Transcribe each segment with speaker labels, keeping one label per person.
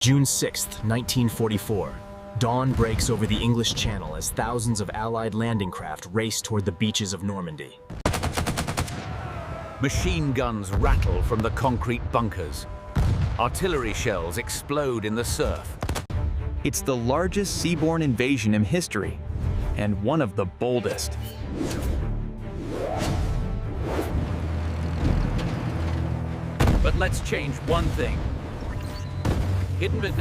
Speaker 1: June 6, 1944. Dawn breaks over the English Channel as thousands of Allied landing craft race toward the beaches of Normandy.
Speaker 2: Machine guns rattle from the concrete bunkers. Artillery shells explode in the surf.
Speaker 3: It's the largest seaborne invasion in history, and one of the boldest.
Speaker 2: But let's change one thing. Hidden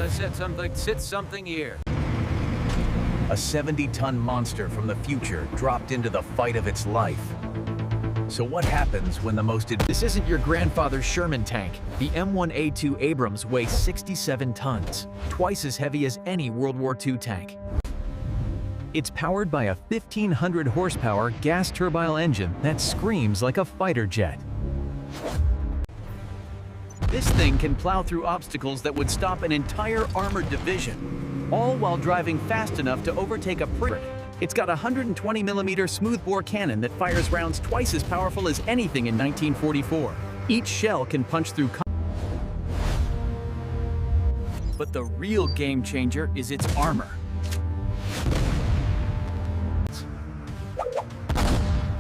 Speaker 2: sits something here. A 70-ton monster from the future dropped into the fight of its life. So what happens when the most...
Speaker 3: This isn't your grandfather's Sherman tank. The M1A2 Abrams weighs 67 tons, twice as heavy as any World War II tank. It's powered by a 1,500 horsepower gas turbine engine that screams like a fighter jet. This thing can plow through obstacles that would stop an entire armored division, all while driving fast enough to overtake a prey. It's got a 120mm smoothbore cannon that fires rounds twice as powerful as anything in 1944. Each shell can punch through. But the real game changer is its armor.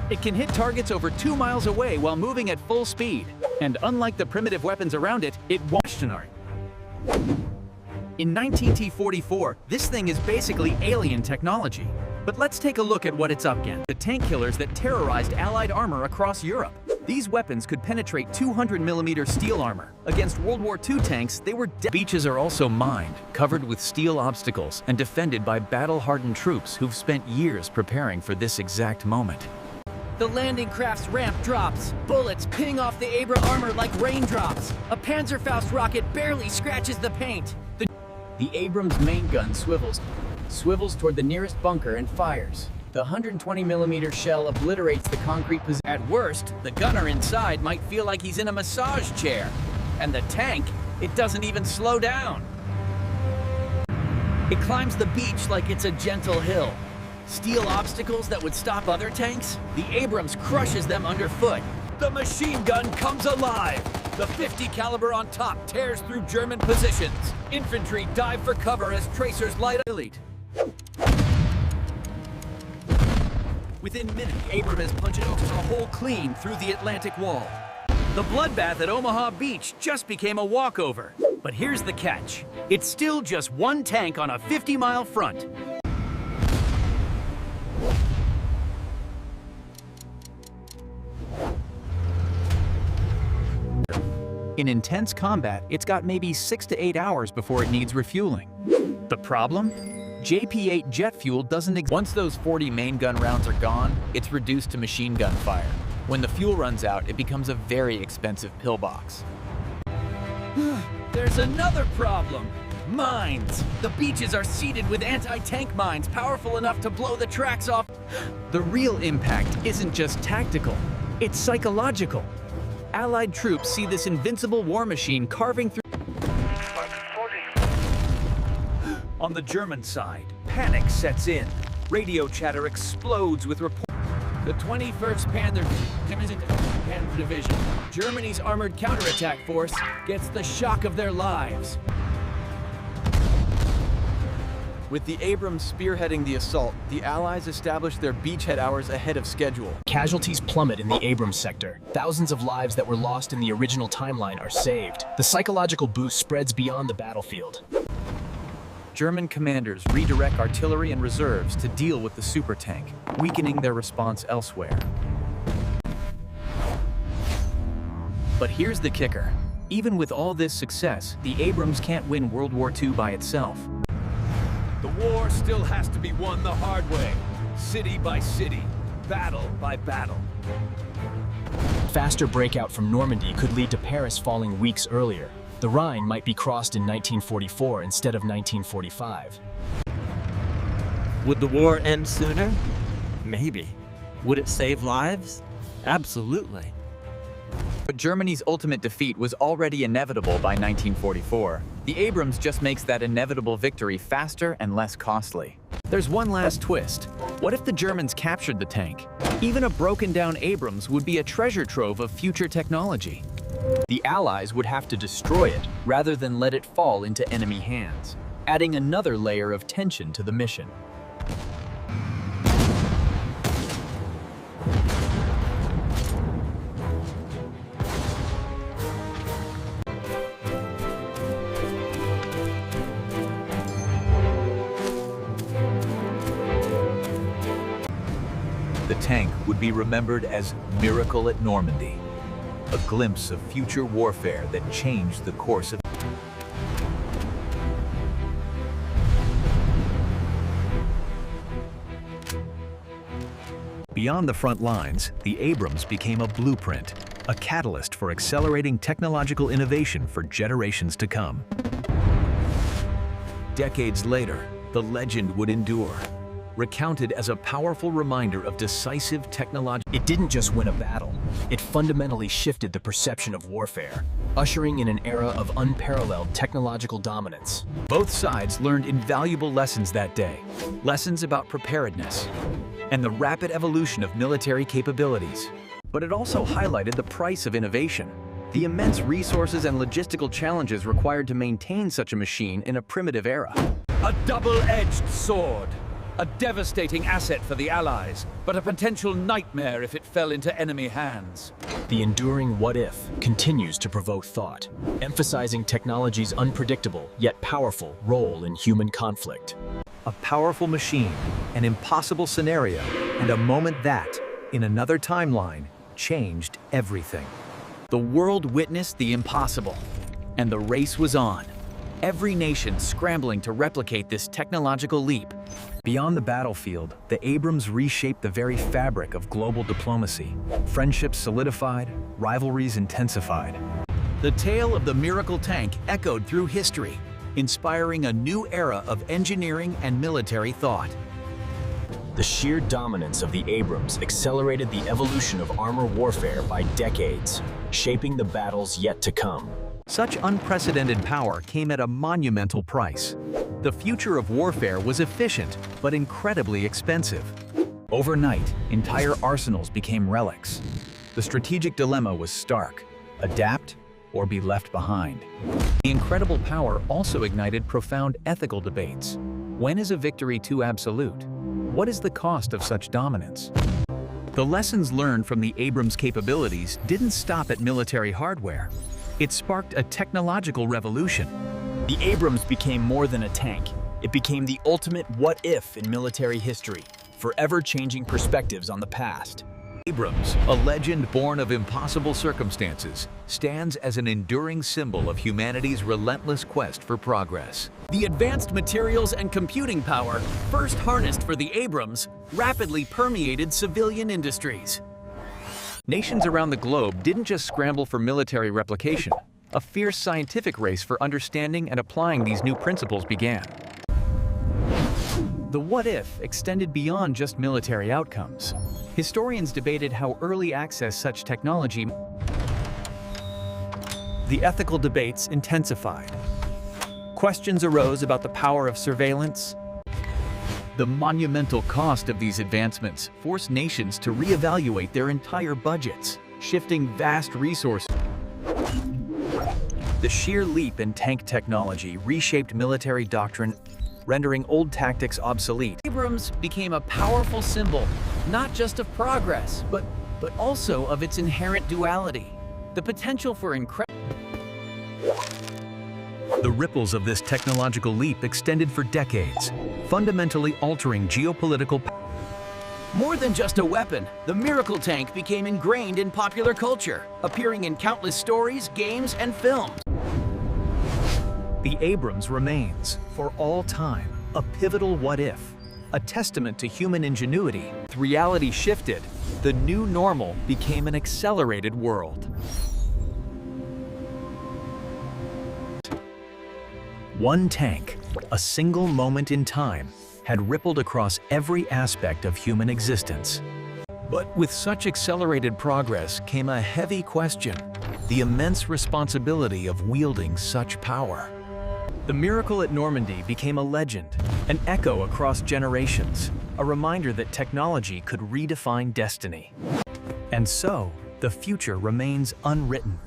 Speaker 3: It can hit targets over 2 miles away while moving at full speed. And unlike the primitive weapons around it, it won't. In 1944, this thing is basically alien technology. But let's take a look at what it's up against. The tank killers that terrorized Allied armor across Europe. These weapons could penetrate 200mm steel armor. Against World War II tanks, they were beaches are also mined, covered with steel obstacles, and defended by battle-hardened troops who've spent years preparing for this exact moment.
Speaker 4: The landing craft's ramp drops. Bullets ping off the Abram armor like raindrops. A Panzerfaust rocket barely scratches the paint. The Abrams main gun swivels toward the nearest bunker and fires. The 120mm shell obliterates the concrete position.
Speaker 2: At worst, the gunner inside might feel like he's in a massage chair. And the tank, it doesn't even slow down. It climbs the beach like it's a gentle hill. Steel obstacles that would stop other tanks? The Abrams crushes them underfoot. The machine gun comes alive. The .50 caliber on top tears through German positions. Infantry dive for cover as tracers light elite. Within minutes, Abram is punching a hole clean through the Atlantic Wall. The bloodbath at Omaha Beach just became a walkover. But here's the catch. It's still just one tank on a 50-mile front.
Speaker 3: In intense combat, it's got maybe 6 to 8 hours before it needs refueling. The problem? JP-8 jet fuel doesn't exist. Once those 40 main gun rounds are gone, it's reduced to machine gun fire. When the fuel runs out, it becomes a very expensive pillbox.
Speaker 2: There's another problem. Mines. The beaches are seeded with anti-tank mines powerful enough to blow the tracks off.
Speaker 3: The real impact isn't just tactical, it's psychological. Allied troops see this invincible war machine carving through.
Speaker 2: On the German side, panic sets in. Radio chatter explodes with reports. The 21st Panzer Division, Germany's armored counterattack force, gets the shock of their lives.
Speaker 3: With the Abrams spearheading the assault, the Allies established their beachhead hours ahead of schedule.
Speaker 1: Casualties plummet in the Abrams sector. Thousands of lives that were lost in the original timeline are saved. The psychological boost spreads beyond the battlefield.
Speaker 3: German commanders redirect artillery and reserves to deal with the supertank, weakening their response elsewhere. But here's the kicker. Even with all this success, the Abrams can't win World War II by itself.
Speaker 2: The war still has to be won the hard way, city by city, battle by battle.
Speaker 1: Faster breakout from Normandy could lead to Paris falling weeks earlier. The Rhine might be crossed in 1944 instead of 1945.
Speaker 5: Would the war end sooner? Maybe. Would it save lives? Absolutely.
Speaker 3: But Germany's ultimate defeat was already inevitable by 1944. The Abrams just makes that inevitable victory faster and less costly. There's one last twist. What if the Germans captured the tank? Even a broken-down Abrams would be a treasure trove of future technology.
Speaker 2: The Allies would have to destroy it rather than let it fall into enemy hands, adding another layer of tension to the mission.
Speaker 6: The tank would be remembered as Miracle at Normandy, a glimpse of future warfare that changed the course of. Beyond the front lines, the Abrams became a blueprint, a catalyst for accelerating technological innovation for generations to come. Decades later, the legend would endure, recounted as a powerful reminder of decisive technology.
Speaker 1: It didn't just win a battle, it fundamentally shifted the perception of warfare, ushering in an era of unparalleled technological dominance.
Speaker 2: Both sides learned invaluable lessons that day, lessons about preparedness and the rapid evolution of military capabilities. But it also highlighted the price of innovation, the immense resources and logistical challenges required to maintain such a machine in a primitive era.
Speaker 7: A double-edged sword. A devastating asset for the Allies, but a potential nightmare if it fell into enemy hands.
Speaker 1: The enduring what-if continues to provoke thought, emphasizing technology's unpredictable yet powerful role in human conflict.
Speaker 6: A powerful machine, an impossible scenario, and a moment that, in another timeline, changed everything.
Speaker 2: The world witnessed the impossible, and the race was on. Every nation scrambling to replicate this technological leap.
Speaker 6: Beyond the battlefield, the Abrams reshaped the very fabric of global diplomacy. Friendships solidified, rivalries intensified.
Speaker 2: The tale of the Miracle tank echoed through history, inspiring a new era of engineering and military thought.
Speaker 1: The sheer dominance of the Abrams accelerated the evolution of armor warfare by decades, shaping the battles yet to come.
Speaker 6: Such unprecedented power came at a monumental price. The future of warfare was efficient, but incredibly expensive. Overnight, entire arsenals became relics. The strategic dilemma was stark: adapt or be left behind. The incredible power also ignited profound ethical debates. When is a victory too absolute? What is the cost of such dominance? The lessons learned from the Abrams capabilities didn't stop at military hardware. It sparked a technological revolution.
Speaker 1: The Abrams became more than a tank. It became the ultimate what-if in military history, forever changing perspectives on the past.
Speaker 6: Abrams, a legend born of impossible circumstances, stands as an enduring symbol of humanity's relentless quest for progress.
Speaker 2: The advanced materials and computing power, first harnessed for the Abrams, rapidly permeated civilian industries.
Speaker 6: Nations around the globe didn't just scramble for military replication. A fierce scientific race for understanding and applying these new principles began. The what-if extended beyond just military outcomes. Historians debated how early access such technology. The ethical debates intensified. Questions arose about the power of surveillance. The monumental cost of these advancements forced nations to reevaluate their entire budgets, shifting vast resources. The sheer leap in tank technology reshaped military doctrine, rendering old tactics obsolete.
Speaker 2: Abrams became a powerful symbol, not just of progress, but also of its inherent duality, the potential for incredible.
Speaker 6: The ripples of this technological leap extended for decades, fundamentally altering geopolitical.
Speaker 2: More than just a weapon, the Miracle tank became ingrained in popular culture, appearing in countless stories, games, and films.
Speaker 6: The Abrams remains, for all time, a pivotal what-if, a testament to human ingenuity. Reality shifted. The new normal became an accelerated world. One tank, a single moment in time, had rippled across every aspect of human existence. But with such accelerated progress came a heavy question: the immense responsibility of wielding such power. The Miracle at Normandy became a legend, an echo across generations, a reminder that technology could redefine destiny. And so, the future remains unwritten.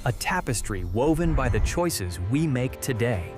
Speaker 6: a tapestry woven by the choices we make today.